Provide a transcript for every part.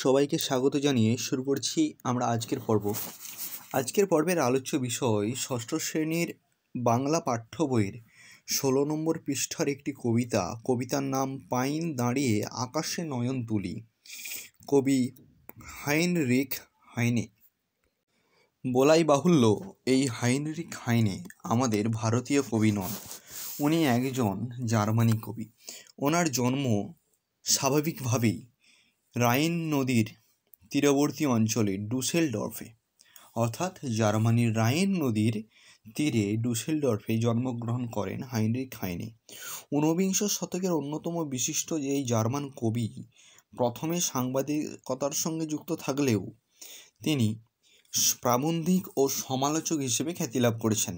সবাইকে স্বাগত জানিয়ে শুরু করছি আমরা আজকের পর্ব। আজকের পর্বের আলোচ্য বিষয় ষষ্ঠ শ্রেণীর বাংলা পাঠ্য বইয়ের 16 নম্বর পৃষ্ঠার একটি কবিতা। কবিতার নাম পাইন দাঁড়িয়ে আকাশে নয়ন তুলি। কবি হাইনরিখ হাইনে। বলাই বাহুল্য, এই হাইনরিখ হাইনে আমাদের ভারতীয় কবি নন, উনি একজন জার্মানি কবি। ওনার জন্ম স্বাভাবিকভাবেই রাইন নদীর তীরবর্তী অঞ্চলে ডুসেলডর্ফে, অর্থাৎ জার্মানির রাইন নদীর তীরে ডুসেলডর্ফে জন্মগ্রহণ করেন হাইনরিখ হাইনে। ঊনবিংশ শতকের অন্যতম বিশিষ্ট এই জার্মান কবি প্রথমে সাংবাদিকতার সঙ্গে যুক্ত থাকলেও তিনি প্রাবন্ধিক ও সমালোচক হিসেবে খ্যাতি লাভ করেছেন।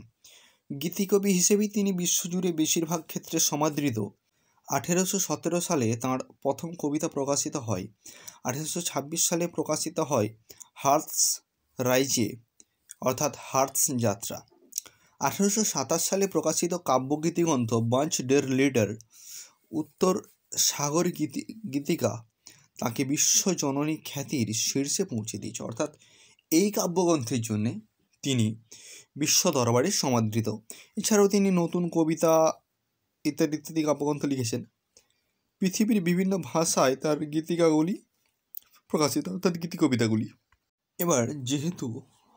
গীতিকবি হিসেবেই তিনি বিশ্বজুড়ে বেশিরভাগ ক্ষেত্রে সমাদৃত। 1817 সালে তাঁর প্রথম কবিতা প্রকাশিত হয়। 1826 সালে প্রকাশিত হয় হার্টস রাইজে, অর্থাৎ হার্টস যাত্রা। 1827 সালে প্রকাশিত কাব্যগীতিগ্রন্থ বাঞ্চ ডের লিডার, উত্তর সাগর গীতিকা, তাকে বিশ্বজননী খ্যাতির শীর্ষে পৌঁছে দিয়েছে। অর্থাৎ এই কাব্যগ্রন্থের জন্যে তিনি বিশ্ব দরবারে সমাদৃত। এছাড়াও তিনি নতুন কবিতা ইত্যাদি ইত্যাদি কাব্যগ্রন্থ লিখেছেন। পৃথিবীর বিভিন্ন ভাষায় তার গীতিকাগুলি প্রকাশিত, অর্থাৎ গীতিকবিতাগুলি। এবার যেহেতু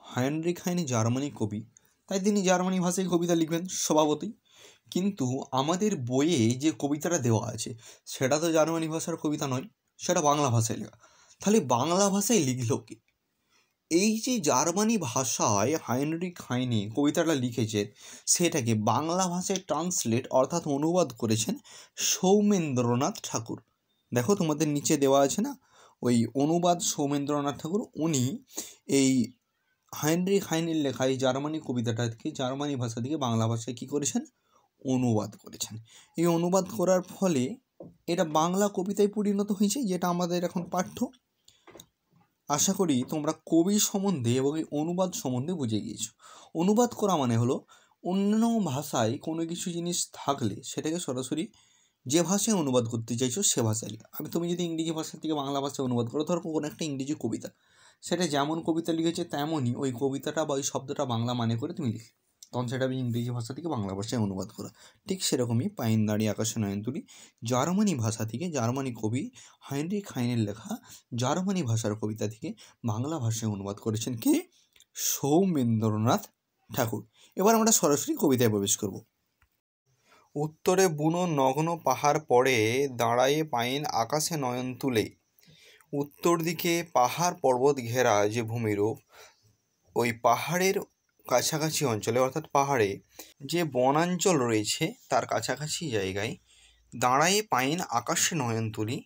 হাইনরিখ হাইনে জার্মানি কবি, তাই তিনি জার্মানি ভাষায় কবিতা লিখবেন স্বভাবতই। কিন্তু আমাদের বইয়ে যে কবিতাটা দেওয়া আছে সেটা তো জার্মানি ভাষার কবিতা নয়, সেটা বাংলা ভাষায় লেখা। তাহলে বাংলা ভাষায় লিখল কে? এই যে জার্মানি ভাষায় হাইনরিখ হাইনে কবিতাটা লিখেছেন, সেটাকে বাংলা ভাষায় ট্রান্সলেট অর্থাৎ অনুবাদ করেছেন সৌমেন্দ্রনাথ ঠাকুর। দেখো তোমাদের নিচে দেওয়া আছে না, ওই অনুবাদ সৌমেন্দ্রনাথ ঠাকুর। উনি এই হাইনরিখ হাইনের লেখা এই জার্মানি কবিতাটাকে জার্মানি ভাষা থেকে বাংলা ভাষায় কী করেছেন? অনুবাদ করেছেন। এই অনুবাদ করার ফলে এটা বাংলা কবিতায় পরিণত হয়েছে, যেটা আমাদের এখন পাঠ্য। আশা করি তোমরা কবি সম্বন্ধে এবং এই অনুবাদ সম্বন্ধে বুঝে গিয়েছো। অনুবাদ করা মানে হলো অন্য ভাষায় কোনো কিছু জিনিস থাকলে সেটাকে সরাসরি যে ভাষায় অনুবাদ করতে চাইছো সে ভাষায় লেখা। তুমি যদি ইংরেজি ভাষা থেকে বাংলা ভাষায় অনুবাদ করো, ধরো কোনো একটা ইংরেজি কবিতা, সেটা যেমন কবিতা লিখেছে তেমনই ওই কবিতাটা বা ওই শব্দটা বাংলা মানে করে তুমি লিখলে, তখন সেটা আমি ইংরেজি ভাষা থেকে বাংলা ভাষায় অনুবাদ করা। ঠিক সেরকমই পাইন দাঁড়িয়ে আকাশে নয়ন তুলি জার্মানি ভাষা থেকে জার্মানি কবি হাইনরিখ হাইনের লেখা জার্মানি ভাষার কবিতা থেকে বাংলা ভাষায় অনুবাদ করেছেন কে? সৌমেন্দ্রনাথ ঠাকুর। এবার আমরা সরাসরি কবিতায় প্রবেশ করব। উত্তরে বুনো নগ্ন পাহাড় পড়ে দাঁড়ায়ে পাইন আকাশে নয়ন তুলে। উত্তর দিকে পাহাড় পর্বত ঘেরা যে ভূমিরূপ, ওই পাহাড়ের কাছাকাছি অঞ্চলে, অর্থাৎ পাহাড়ে যে বনাঞ্চল রয়েছে তার কাছাকাছি জায়গায় দাঁড়ায়ে পাইন আকাশে নয়ন তুলি।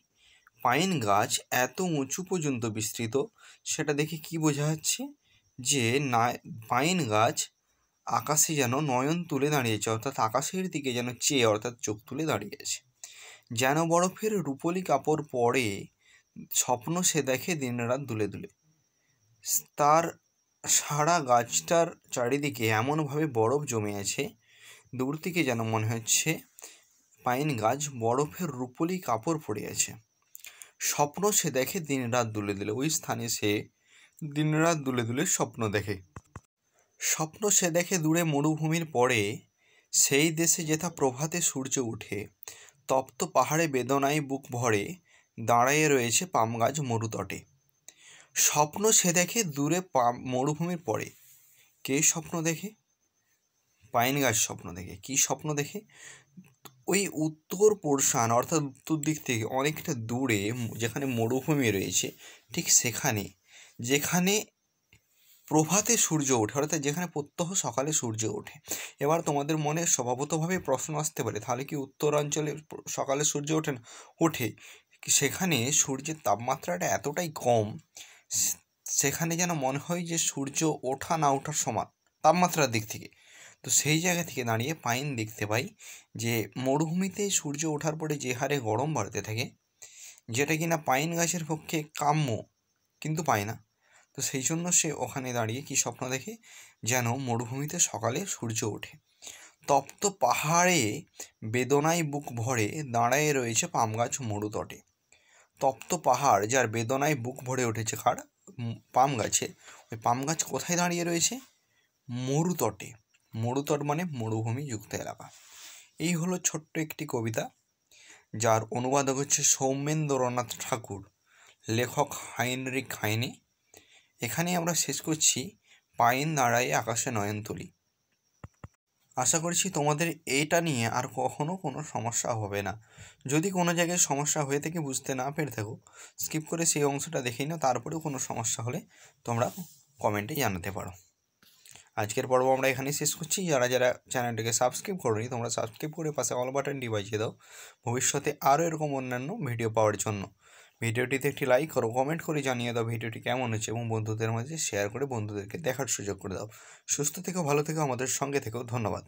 পাইন গাছ এত উঁচু পর্যন্ত বিস্তৃত, সেটা দেখে কি বোঝা যাচ্ছে? যে না, পাইন গাছ আকাশে যেন নয়ন তুলে দাঁড়িয়েছে, অর্থাৎ আকাশের দিকে যেন চেয়ে, অর্থাৎ চোখ তুলে দাঁড়িয়ে আছে। যেন বরফের রূপলি কাপড় পরে স্বপ্ন সে দেখে দিনরাত দুলে দুলে। তার সারা গাছটার চারিদিকে এমনভাবে বরফ জমে আছে, দূর থেকে যেন মনে হচ্ছে পাইন গাছ বরফের রূপলি কাপড় পরে আছে। স্বপ্ন সে দেখে দিনরাত দুলে দুলে, ওই স্থানে সে দিনরাত দুলে দুলে স্বপ্ন দেখে। স্বপ্ন সে দেখে দূরে মরুভূমির পরে, সেই দেশে যেথা প্রভাতে সূর্য উঠে। তপ্ত পাহাড়ে বেদনায় বুক ভরে দাঁড়ায়ে রয়েছে পাম গাছ মরুতটে। স্বপ্ন সে দেখে দূরে মরুভূমির পরে। কে স্বপ্ন দেখে? পাইন গাছ স্বপ্ন দেখে। কি স্বপ্ন দেখে? ওই উত্তর পোর্শন, অর্থাৎ উত্তর দিক থেকে অনেকটা দূরে যেখানে মরুভূমি রয়েছে, ঠিক সেখানে যেখানে প্রভাতে সূর্য ওঠে, অর্থাৎ যেখানে প্রত্যহ সকালে সূর্য ওঠে। এবার তোমাদের মনে স্বভাবতভাবে প্রশ্ন আসতে পারে, তাহলে কি উত্তরাঞ্চলে সকালে সূর্য ওঠে না? ওঠে। সেখানে সূর্যের তাপমাত্রাটা এতটাই কম, সেখানে যেন মনে হয় যে সূর্য ওঠা না ওঠার সমান তাপমাত্রার দিক থেকে। তো সেই জায়গা থেকে দাঁড়িয়ে পাইন দেখতে পাই যে মরুভূমিতে সূর্য ওঠার পরে যে হারে গরম বাড়তে থাকে, যেটা কিনা পাইন গাছের পক্ষে কাম্য, কিন্তু পায় না। তো সেই জন্য সে ওখানে দাঁড়িয়ে কি স্বপ্ন দেখে? যেন মরুভূমিতে সকালে সূর্য ওঠে। তপ্ত পাহাড়ে বেদনায় বুক ভরে দাঁড়ায়ে রয়েছে পাম গাছ মরুতটে। তপ্ত পাহাড় যার বেদনায় বুক ভরে উঠেছে কার? পাম গাছে। ওই পাম গাছ কোথায় দাঁড়িয়ে রয়েছে? মরুতটে। মরুতট মানে মরুভূমিযুক্ত এলাকা। এই হলো ছোট্ট একটি কবিতা, যার অনুবাদক হচ্ছে সৌমেন্দ্রনাথ ঠাকুর, লেখক হাইনরিক হাইনে। এখানে আমরা শেষ করছি পাইন দাঁড়ায় আকাশে নয়নতলী। আশা করছি তোমাদের এইটা নিয়ে আর কখনো কোনো সমস্যা হবে না। যদি কোনো জায়গায় সমস্যা হয়ে থাকে, বুঝতে না পেরে থাকো, স্কিপ করে সেই অংশটা দেখেই নাও, তারপরেও কোনো সমস্যা হলে তোমরা কমেন্টে জানাতে পারো। আজকের পর্ব আমরা এখানেই শেষ করছি। যারা যারা চ্যানেলটিকে সাবস্ক্রাইব করোনি, তোমরা সাবস্ক্রাইব করে পাশে অল বাটনটি বাজিয়ে দাও ভবিষ্যতে আরও এরকম অন্যান্য ভিডিও পাওয়ার জন্য। ভিডিওটিতে একটি লাইক করো, কমেন্ট করে জানিয়ে দাও ভিডিওটি কেমন হচ্ছে, এবং বন্ধুদের মাঝে শেয়ার করে বন্ধুদেরকে দেখার সুযোগ করে দাও। সুস্থ থেকো, ভালো থেকো, আমাদের সঙ্গে থেকো। ধন্যবাদ।